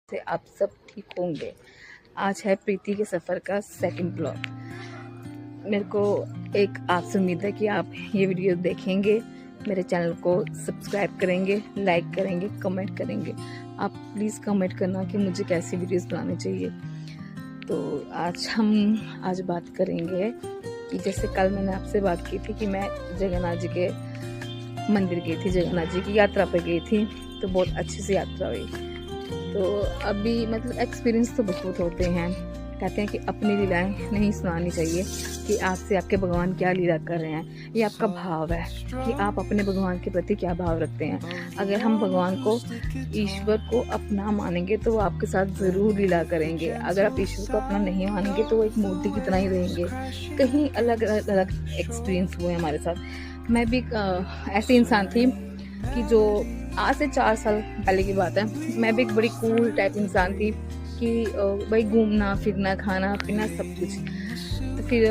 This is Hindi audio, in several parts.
से आप सब ठीक होंगे। आज है प्रीति के सफ़र का सेकंड ब्लॉग। मेरे को एक आपसे उम्मीद है कि आप ये वीडियो देखेंगे, मेरे चैनल को सब्सक्राइब करेंगे, लाइक करेंगे, कमेंट करेंगे। आप प्लीज़ कमेंट करना कि मुझे कैसी वीडियोस बनानी चाहिए। तो आज बात करेंगे कि जैसे कल मैंने आपसे बात की थी कि मैं जगन्नाथ जी के मंदिर गई थी, जगन्नाथ जी की यात्रा पर गई थी, तो बहुत अच्छी सी यात्रा हुई। तो अभी मतलब एक्सपीरियंस तो बहुत होते हैं। कहते हैं कि अपनी लीलाएं नहीं सुनानी चाहिए कि आपसे आपके भगवान क्या लीला कर रहे हैं। ये आपका भाव है कि आप अपने भगवान के प्रति क्या भाव रखते हैं। अगर हम भगवान को, ईश्वर को अपना मानेंगे तो वो आपके साथ ज़रूर लीला करेंगे। अगर आप ईश्वर को अपना नहीं मानेंगे तो वो एक मूर्ति की तरह ही रहेंगे। कहीं अलग अलग एक्सपीरियंस हुए हमारे साथ। मैं भी ऐसी इंसान थी कि जो आज से 4 साल पहले की बात है, मैं भी एक बड़ी कूल टाइप इंसान थी कि भाई घूमना फिरना, खाना पीना सब कुछ। तो फिर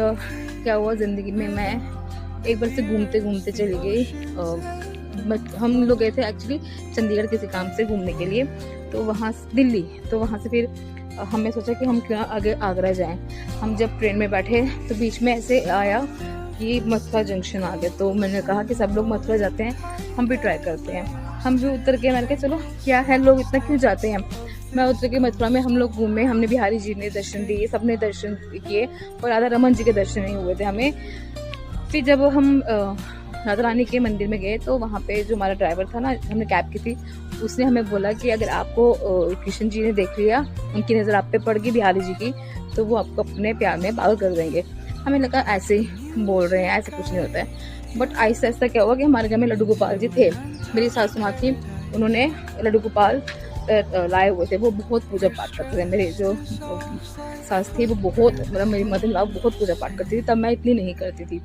क्या हुआ ज़िंदगी में, मैं एक बार से घूमते घूमते चली गई। हम लोग गए थे एक्चुअली चंडीगढ़ किसी काम से घूमने के लिए, तो वहाँ दिल्ली, तो वहाँ से फिर हमने सोचा कि हम क्यों आगे आगरा जाएं। हम जब ट्रेन में बैठे तो बीच में ऐसे आया कि मथुरा जंक्शन आ गया, तो मैंने कहा कि सब लोग मथुरा जाते हैं, हम भी ट्राई करते हैं। हम भी उतर के, मैंने कहा चलो क्या है, लोग इतना क्यों जाते हैं। मैं उतर के मथुरा में हम लोग घूमे, हमने बिहारी जी ने दर्शन दिए, सबने दर्शन किए, और राधा रमन जी के दर्शन नहीं हुए थे हमें। फिर जब हम राधा रानी के मंदिर में गए तो वहाँ पे जो हमारा ड्राइवर था ना, हमने कैब की थी, उसने हमें बोला कि अगर आपको कृष्ण जी ने देख लिया, उनकी नज़र आप पे पड़ गई बिहारी जी की, तो वो आपको अपने प्यार में पागल कर देंगे। हमें लगा ऐसे ही बोल रहे हैं, ऐसा कुछ नहीं होता है। बट आहिस्ता आहिस्ता क्या हुआ कि हमारे घर में लड्डू गोपाल जी थे, मेरी सासू माँ थी, उन्होंने लड्डू गोपाल लाए हुए थे। वो बहुत पूजा पाठ करते थे। मेरे जो सास थी वो बहुत, मतलब मेरी मदर इन लॉ बहुत पूजा पाठ करती थी, तब मैं इतनी नहीं करती थी।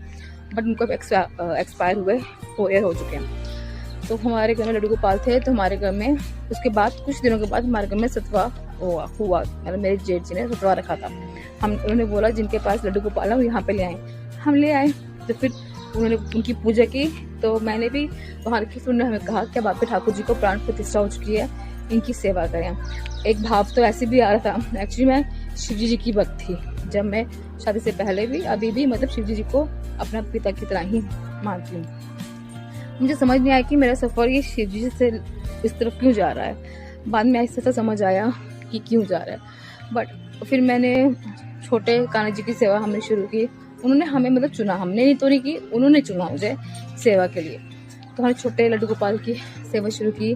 बट उनको एक्सपायर हुए 4 ईयर हो चुके हैं। तो हमारे घर में लड्डू गोपाल थे, तो हमारे घर में उसके बाद कुछ दिनों के बाद हमारे घर में सतवा हुआ, मतलब मेरे जेठ जी ने सतवा रखा था। उन्होंने बोला जिनके पास लड्डू गोपाल है वो यहाँ पे ले आए। हम ले आए, तो फिर उन्होंने उनकी पूजा की। तो मैंने भी वहाँ रखी। फिर उन्होंने हमें कहा कि अब आपके ठाकुर जी को प्राण प्रतिष्ठा हो चुकी है, इनकी सेवा करें। एक भाव तो ऐसे भी आ रहा था। एक्चुअली मैं शिवजी जी की भक्त थी, जब मैं शादी से पहले भी, अभी भी, मतलब शिवजी जी को अपना पिता की तरह ही मानती हूँ। मुझे समझ नहीं आया कि मेरा सफ़र ये शिवजी जी से इस तरफ क्यों जा रहा है। बाद में ऐसा समझ आया कि क्यों जा रहा है। बट फिर मैंने छोटे कान्हा जी की सेवा हमने शुरू की। उन्होंने हमें मतलब चुना, हमने नहीं तो नहीं की, उन्होंने चुना मुझे सेवा के लिए। तो हमने छोटे लड्डू गोपाल की सेवा शुरू की।